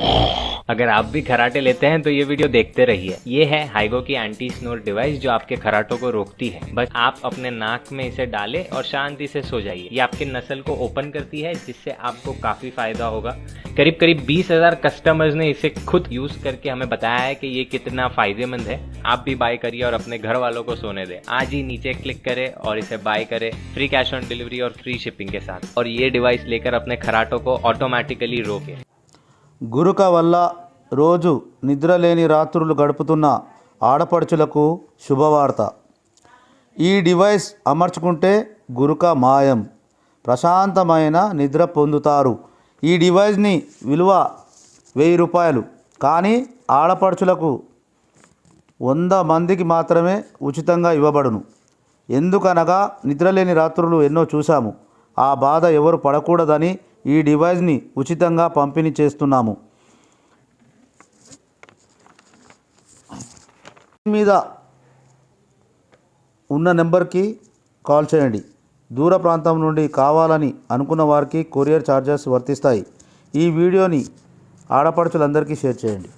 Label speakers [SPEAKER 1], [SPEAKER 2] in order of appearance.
[SPEAKER 1] अगर आप भी खराटे लेते हैं तो ये वीडियो देखते रहिए। ये है हाइगो की एंटी स्नोर डिवाइस जो आपके खराटों को रोकती है। बस आप अपने नाक में इसे डालें और शांति से सो जाइए। ये आपके नसल को ओपन करती है जिससे आपको काफी फायदा होगा। करीब करीब 20,000 कस्टमर्स ने इसे खुद यूज करके हमें बताया है कि ये कितना फायदेमंद है। आप भी बाय करिए और अपने घर वालों को सोने दें। आज ही नीचे क्लिक करें और इसे बाय करें, फ्री कैश ऑन डिलीवरी और फ्री शिपिंग के साथ। और ये डिवाइस लेकर अपने खराटों को ऑटोमेटिकली रोके।
[SPEAKER 2] గురుక వల్ల రోజు నిద్రలేని రాత్రులు గడుపుతున్న ఆడపడుచులకు శుభవార్త. ఈ డివైస్ అమర్చుకుంటే గురుక మాయం, ప్రశాంతమైన నిద్ర పొందుతారు. ఈ డివైస్ని విలువ 1000 రూపాయలు, కానీ ఆడపడుచులకు 100 మందికి మాత్రమే ఉచితంగా ఇవ్వబడును. ఎందుకనగా నిద్రలేని రాత్రులు ఎన్నో చూసాము. ఆ బాధ ఎవరు పడకూడదని ఈ డివైస్ని ఉచితంగా పంపిణీ చేస్తున్నాము. మీద ఉన్న నెంబర్కి కాల్ చేయండి. దూర ప్రాంతం నుండి కావాలని అనుకున్న వారికి కొరియర్ ఛార్జెస్ వర్తిస్తాయి. ఈ వీడియోని ఆడపడుచులందరికీ షేర్ చేయండి.